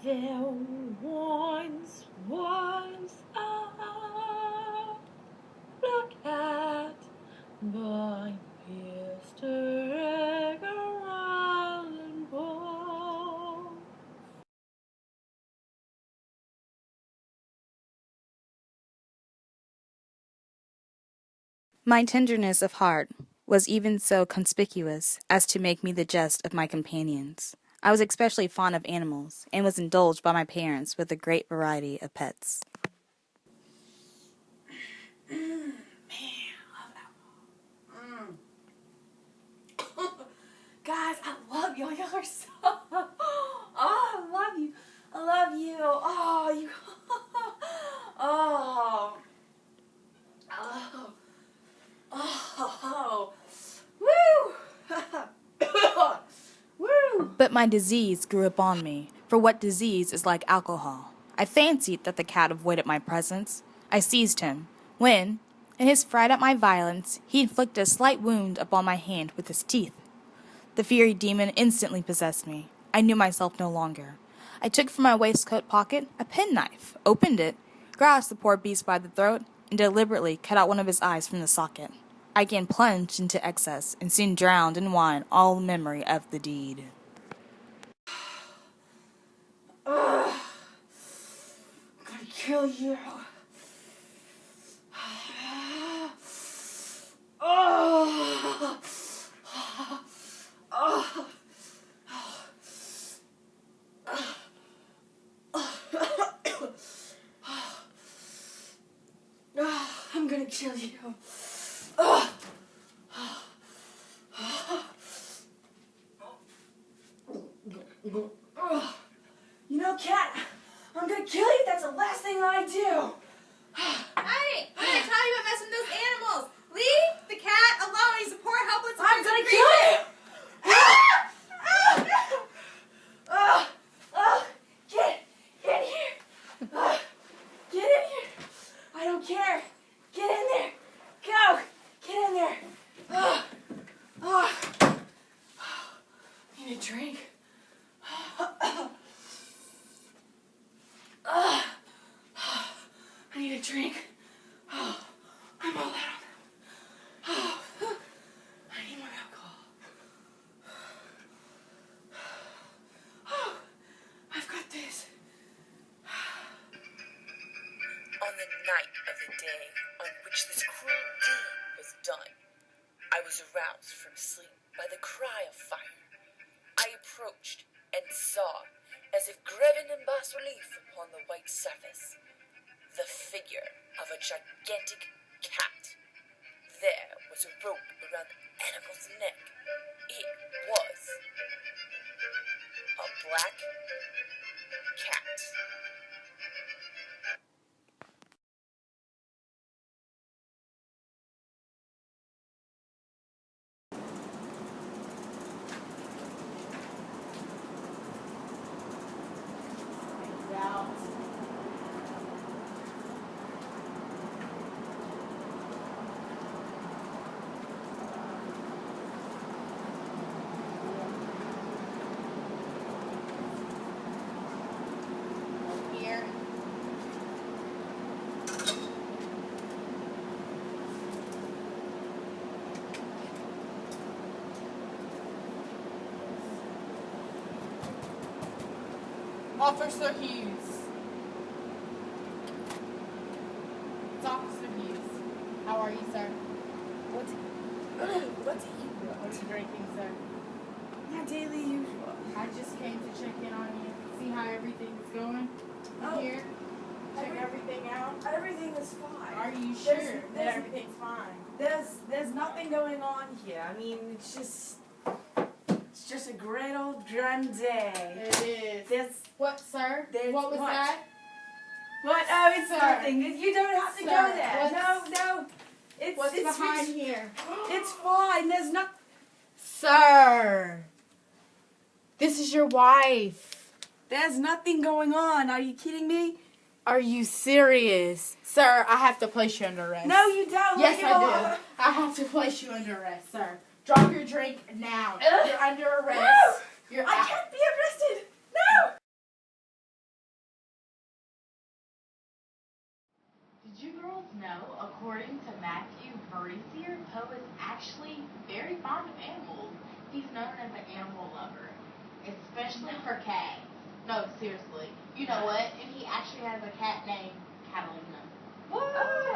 There once was a black cat by Mr. Edgar Allan Poe. My tenderness of heart was even so conspicuous as to make me the jest of my companions. I was especially fond of animals, and was indulged by my parents with a great variety of pets. Guys, I love y'all. Y'all are so. Oh, I love you. I love you. Oh, you. Oh. Oh. Oh. Woo. Woo. But my disease grew upon me, for what disease is like alcohol? I fancied that the cat avoided my presence. I seized him, when, in his fright at my violence, he inflicted a slight wound upon my hand with his teeth. The fiery demon instantly possessed me. I knew myself no longer. I took from my waistcoat pocket a penknife, opened it, grasped the poor beast by the throat, and deliberately cut out one of his eyes from the socket. I again plunged into excess, and soon drowned in wine all memory of the deed. I'm gonna kill you. Oh. Oh. I'm gonna kill you. You know, cat, I'm gonna kill you. That's the last thing I do. Hey, I'm gonna tell you about messing with those animals. Leave the cat alone. He's a poor, helpless, I'm gonna creature. kill you. Get in here. Get in here. I don't care. Get in there. Go. Get in there. Need a drink. I need a drink. I'm all out. I need more alcohol. I've got this. On the night of the day on which this cruel deed was done, I was aroused from sleep by the cry of fire. I approached and saw, as if graven in bas relief upon the white surface, the figure of a gigantic cat. There was a rope around the animal's neck. It was a black cat. Here. Officer Hughes. It's Officer Hughes. How are you, sir? What do you What are you drinking, sir? My daily usual. I just came to check in on you, see how everything's going Oh. here. Check everything out. Everything is fine. Are you sure There's- that everything's fine? There's nothing going on here. I mean, it's just a great old grand day. It is. There's What, sir? There's What was what? that? what? Oh, it's Sir. nothing. You don't have to Sir, go there. what's- No. It's What's it's behind here? It's fine. There's not. Sir, this is your wife. There's nothing going on. Are you kidding me? Are you serious? Sir, I have to place you under arrest. No, you don't. Yes, Leave I it do. alone. I have to place you under arrest, sir. Drop your drink now. Ugh. You're under arrest. No. You're I out. can't be arrested. Matthew Barisier, Poe is actually very fond of animals. He's known as an animal lover, especially for cats. No, seriously. You know what? And he actually has a cat named Catalina. What?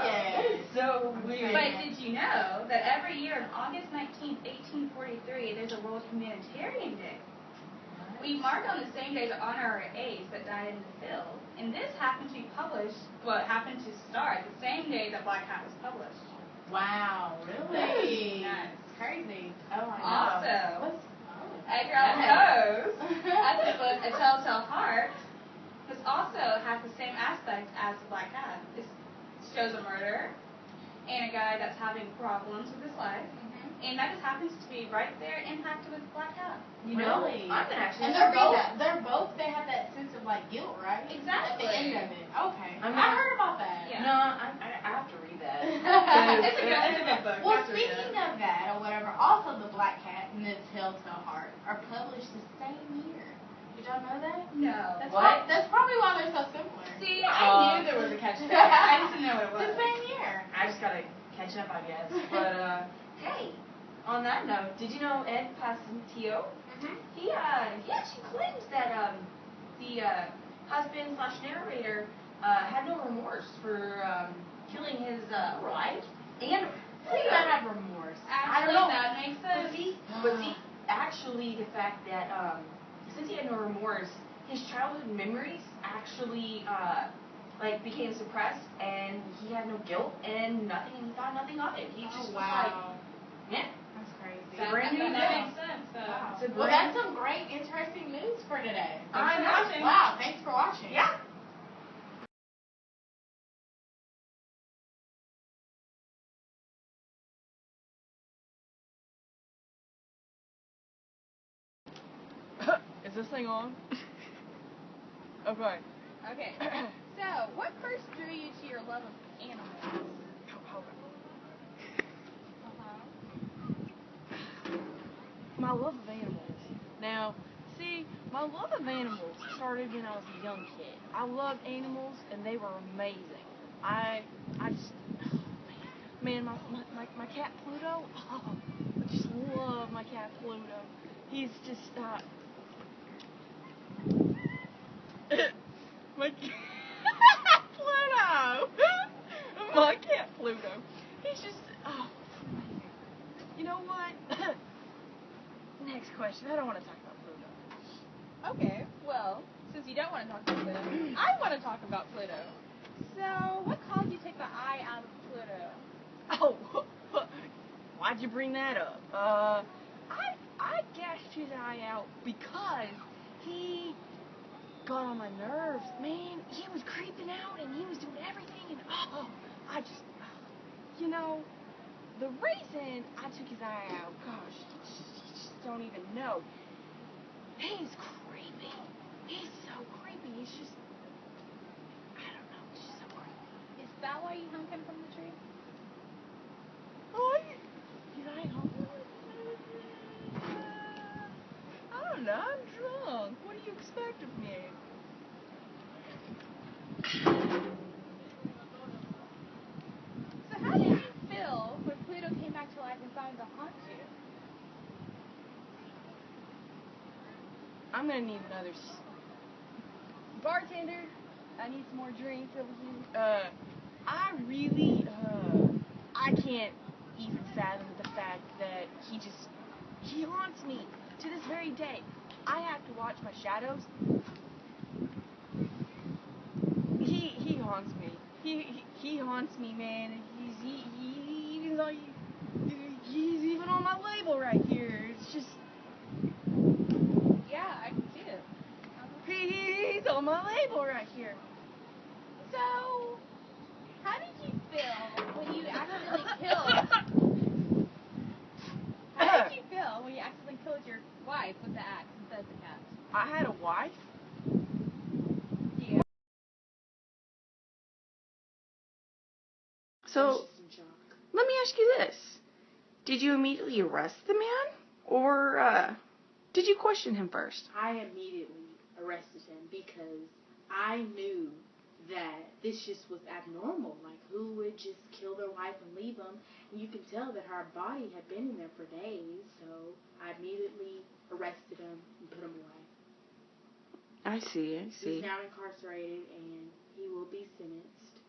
Yes. That is So weird. But did you know that every year on August 19th, 1843, there's a World Humanitarian Day? We mark on the same day to honor our aides that died in the field, and this happened to happened to start the same day that Black Hat was published. Wow, really? Nice. Crazy. Oh my Also, God. Edgar Allan Poe's other book, A Telltale Heart, has the same aspect as the Black Cat. It shows a murder and a guy that's having problems with his life, and that just happens to be right there impacted with the Black Cat. You know, Really? I'm gonna actually And they have that sense of like guilt, right? Exactly. At the end of it. Okay. I mean, I heard about that. Yeah. No, I have to read that. It's a good book. Well, Have to read speaking it. of that or whatever, also the Black Cat and the Telltale Heart are published the same year. Did y'all know that? No. That's probably why they're so similar. See, I knew there was a catch there. I just didn't know what it The was. same year. I just gotta catch up, I guess. But hey, on that note, did you know Ed Passantillo? He actually claims that the husband/narrator had no remorse for killing his wife and Who's gonna have remorse? I don't Actually, know. that makes sense. But see, actually, the fact that since he had no remorse, his childhood memories actually became suppressed, and he had no guilt and nothing. He thought nothing of it. He just was like, yeah. That's crazy. It's a brand new that thing. makes sense. So. Wow. It's a Well, brand- that's some great, interesting news for today. I know. Wow, thanks for watching. Yeah. Is this thing on? Okay. Okay. So, what first drew you to your love of animals? My love of animals. Now, see, my love of animals started when I was a young kid. I loved animals, and they were amazing. I just, man, my cat Pluto, I just love my cat Pluto. He's just, my Pluto! My cat Pluto. He's just, you know what? Next question. I don't want to talk about Pluto. Okay, well, since you don't want to talk about Pluto, I want to talk about Pluto. So, what caused you to take the eye out of Pluto? Oh, why'd you bring that up? I gashed his eye out because he got on my nerves. Man, he was creeping out and he was doing everything and you know, the reason I took his eye out, gosh, you just don't even know. He's creepy. He's so creepy. He's just, I don't know, he's just so creepy. Is that why you hung him from the tree? Oh, did I hung him? I don't know, I'm drunk. What do you expect of me? So, how did you feel when Pluto came back to life and started to haunt you? I'm gonna need another. Bartender, I need some more drinks over here. I really, I can't even fathom the fact that he haunts me to this very day. I have to watch my shadows. He haunts me. He haunts me, man. He's even on my label right here. It's just. Yeah, I can see it. He's on my label right here. So, how did you feel when you accidentally killed? How did you feel when you accidentally killed your wife with the axe instead of the cat? I had a wife. Yeah. So, let me ask you this. Did you immediately arrest the man? Or, did you question him first? I immediately arrested him because I knew that this just was abnormal. Like, who would just kill their wife and leave them? And you can tell that her body had been in there for days, so I immediately arrested him and put him away. I see. He's now incarcerated, and he will be sentenced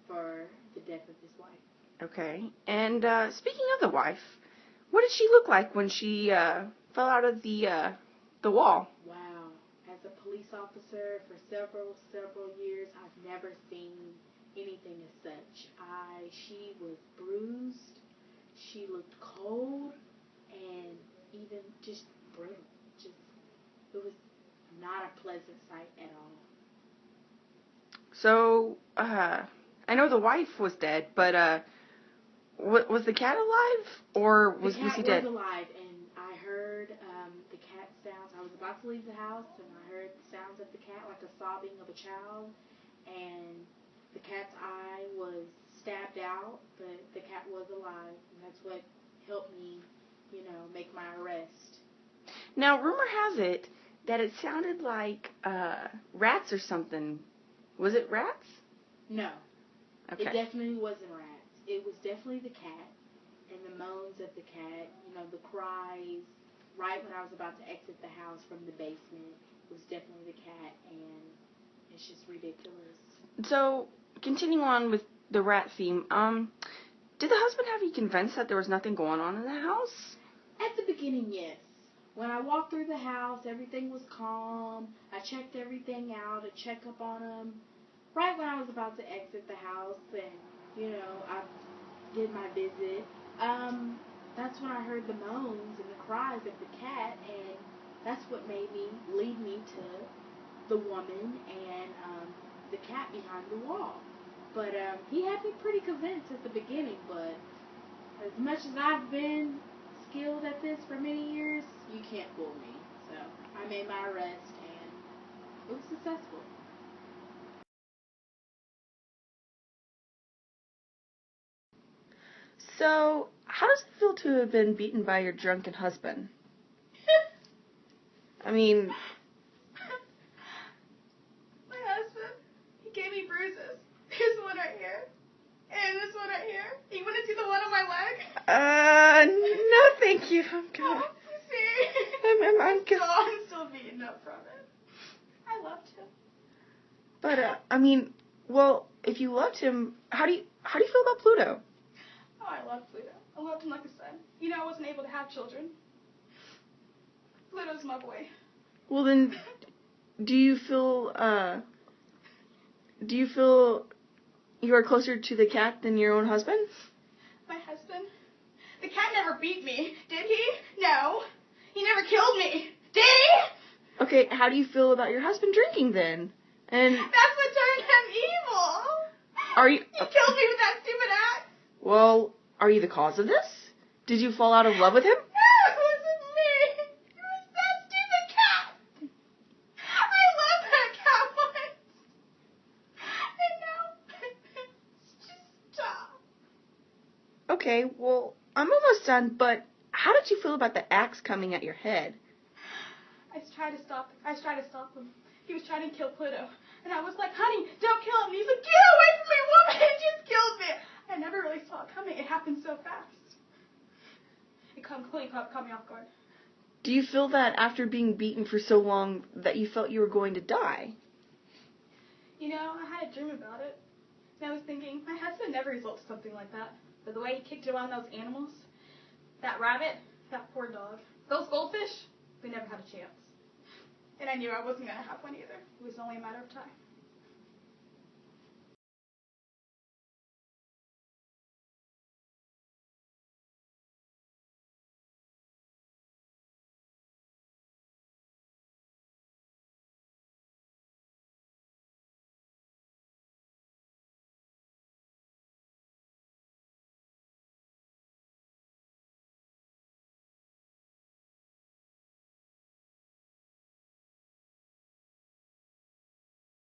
for the death of his wife. Okay. And speaking of the wife, what did she look like when she fell out of the wall? Wow. As a police officer for several years, I've never seen anything as such. She was bruised, she looked cold, and even just brittle. It was not a pleasant sight at all. So, I know the wife was dead, but was the cat alive, or was he dead? The cat was alive, and I heard the cat sounds. I was about to leave the house, and I heard the sounds of the cat, like the sobbing of a child, and the cat's eye was stabbed out, but the cat was alive, and that's what helped me, make my arrest. Now, rumor has it that it sounded like rats or something. Was it rats? No. Okay. It definitely wasn't rats. It was definitely the cat, and the moans of the cat, the cries, right when I was about to exit the house from the basement, it was definitely the cat, and it's just ridiculous. So, continuing on with the rat theme, did the husband have you convinced that there was nothing going on in the house? At the beginning, yes. When I walked through the house, everything was calm. I checked everything out, a checkup on him. Right when I was about to exit the house, and I did my visit, that's when I heard the moans and the cries of the cat, and that's what made me lead me to the woman and the cat behind the wall. But he had me pretty convinced at the beginning, but as much as I've been skilled at this for many years, you can't fool me. So I made my arrest, and it was successful. So, how does it feel to have been beaten by your drunken husband? I mean... My husband, he gave me bruises. Here's one right here. And this one right here. You want to see the one on my leg? No, thank you. I'm good. Oh, see? I'm good. I'm still beaten up from it. I loved him. But, well, if you loved him, how do you feel about Pluto? Oh, I love Pluto. I loved him like a son. I wasn't able to have children. Pluto's my boy. Well, then, do you feel you are closer to the cat than your own husband? My husband? The cat never beat me, did he? No. He never killed me, did he? Okay, how do you feel about your husband drinking then? And that's what turned him evil. Are you? He killed me with that stupid axe. Well, are you the cause of this? Did you fall out of love with him? No, it wasn't me. It was that stupid cat. I loved that cat once. And now, just stop. Okay, well, I'm almost done, but how did you feel about the axe coming at your head? I was trying to stop him. He was trying to kill Pluto. And I was like, honey, don't kill him. And he's like, get away from me, woman. It just killed me. I never really saw it coming. It happened so fast. It completely caught me off guard. Do you feel that after being beaten for so long that you felt you were going to die? I had a dream about it. And I was thinking, my husband never results to something like that. But the way he kicked around those animals, that rabbit, that poor dog, those goldfish, we never had a chance. And I knew I wasn't going to have one either. It was only a matter of time.